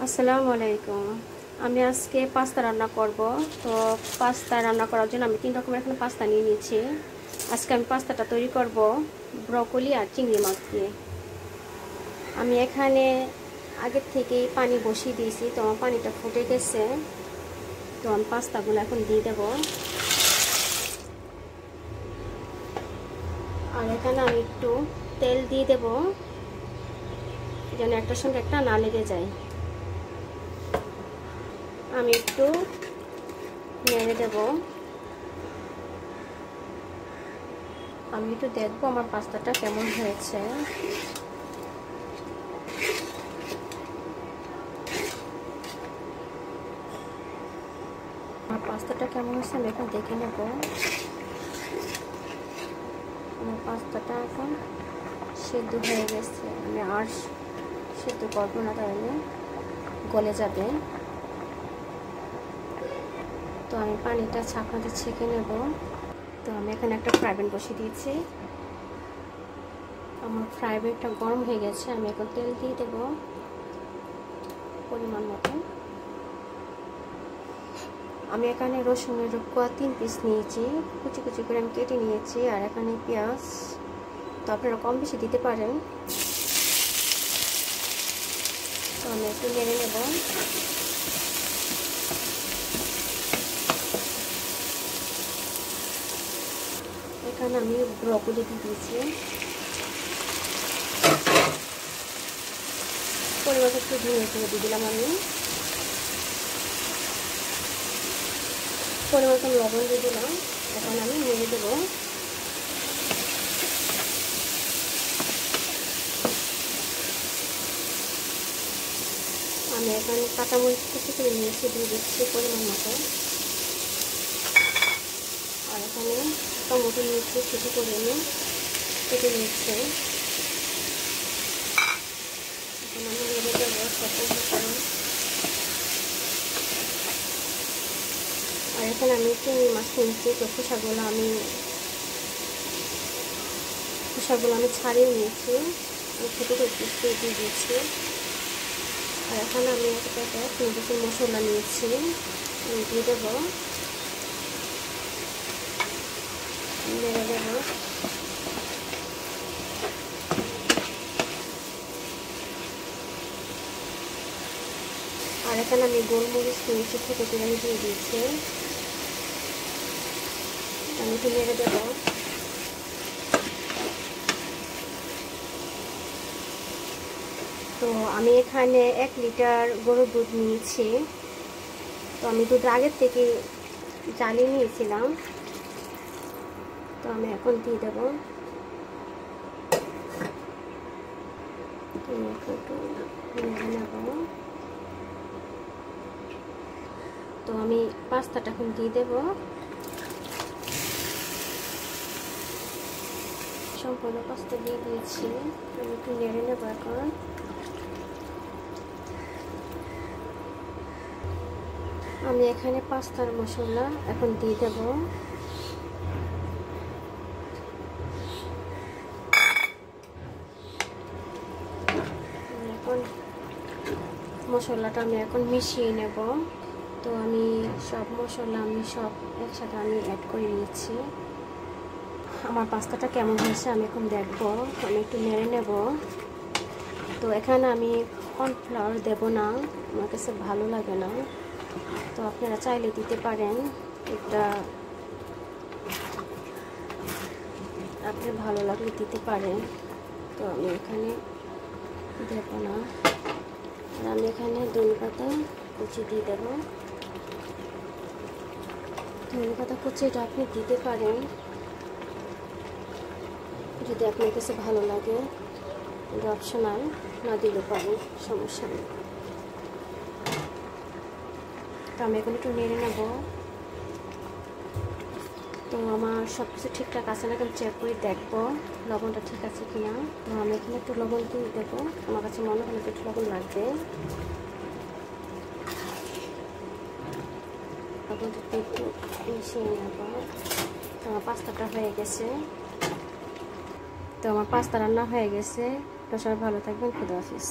আসসালামু আলাইকুম। আমি আজকে পাস্তা রান্না করব। তো পাস্তা রান্না করার জন্য আমি 3 রকমের এখানে পাস্তা নিয়ে নিয়েছি। আজকে আমি পাস্তাটা তৈরি করব ব্রকলি আর চিংড়ি মাছ দিয়ে। আমি এখানে আগে থেকেই পানি বসিয়ে দিয়েছি, তো আমার পানিটা ফুটে গেছে। তো আমি পাস্তাগুলো এখন দিয়ে দেব। আর এখানে আমি একটু তেল দিয়ে দেব যেন একটার সঙ্গে একটা না লেগে যায়। আমি একটু নেড়ে দেব। আমি একটু দেখবো আমার পাস্তাটা কেমন হয়েছে। আমার পাস্তাটা কেমন হয়েছে আমি এখন দেখে নেব। আমার পাস্তাটা এখন সেদ্ধ হয়ে গেছে, আমি আর সেদ্ধ করবো না, তাহলে গলে যাবে। তো আমি পানিটা ছাঁকনাতে ছেঁকে নেব। তো আমি এখানে একটা ফ্রাই প্যান বসিয়ে দিয়েছি। আমার ফ্রাই প্যানটা গরম হয়ে গেছে। আমি এখন তেল দিয়ে দেব পরিমাণ মতো। আমি এখানে রসুনের কোয়া 3 পিস নিয়েছি, কুচি কুচি করে আমি কেটে নিয়েছি। আর এখানে পেঁয়াজ, তো আপনারা কম বেশি দিতে পারেন। তো আমি একটু নেড়ে নেব। এখানে আমি ব্রকলি দিয়ে দিয়েছি, পরিমাণ একটু ধনিয়া করে দিয়ে দিলাম। আমি পরিমাণ লবণ দিয়ে দিলাম। এখন আমি নেড়ে দেব। আমি এখানে কাঁচামরিচ কুচি করে নিয়েছি, দিয়ে দিচ্ছি পরিমাণ মতো। আর এখানে টমেটো নিয়েছি, কুচি করে নিয়ে কেটে নিচ্ছে। এখন আমি নেড়ে দেবো সবসময়। আর এখানে আমি চিংড়ি মাছ নিয়েছি, তো খোসাগুলো আমি ছাড়িয়ে নিয়েছি, ছোটো করে পিস করে দিয়ে দিয়েছি। আর এখানে আমি একটা কিছু মশলা নিয়েছি, দিয়ে দেবো, নেড়ে দেবো। আর এখানে আমি গোলমরিচ নিয়েছি, ছোটো করে আমি দিয়ে দিয়েছি। আমি একটু নেড়ে দেবো। তো আমি এখানে 1 লিটার গরুর দুধ নিয়েছি। তো আমি দুধ আগের থেকে জ্বালিয়ে নিয়েছিলাম। তো আমি এখন দিয়ে দেবো। তো আমি পাস্তাটা এখন দিয়ে দেবো। সম্পূর্ণ পাস্তা দিয়ে দিয়েছি। আমি একটু নেড়ে নেবো এখন। আমি এখানে পাস্তার মশলা এখন দিয়ে দেব। এখন মশলাটা আমি এখন মিশিয়ে নেব। তো আমি সব মশলা একসাথে অ্যাড করে নিচ্ছি। আমার পাস্তাটা কেমন হয়েছে আমি এখন দেখবো। আমি একটু নেড়ে নেব। তো এখানে আমি কর্নফ্লাওয়ার দেব না, আমার কাছে ভালো লাগে না। তো আপনারা চাইলে দিতে পারেন, এটা আপনার ভালো লাগলে দিতে পারেন। তো আমি এখানে দেব না। আর আমি এখানে ধনেপাতা কুচি দিয়ে দেব। ধনেপাতা কুচিটা আপনি দিতে পারেন যদি আপনার কাছে ভালো লাগে, এটা অপশনাল, না দিতে পারেন, সমস্যা নেই। তো আমি এখন একটু নেড়ে নেব। তো আমার সব কিছু ঠিকঠাক আছে না, আমি চেক করে দেখবো লবণটা ঠিক আছে কিনা। তো আমি এখানে একটু লবণ দিয়ে দেবো, আমার কাছে মনে হলো একটু লবণ লাগবে। লবণটা একটু মিশিয়ে নেব। তো আমার পাস্তাটা হয়ে গেছে। তো আমার পাস্তা রান্না হয়ে গেছে। তো সবাই ভালো থাকবেন। খুদা হাফেজ।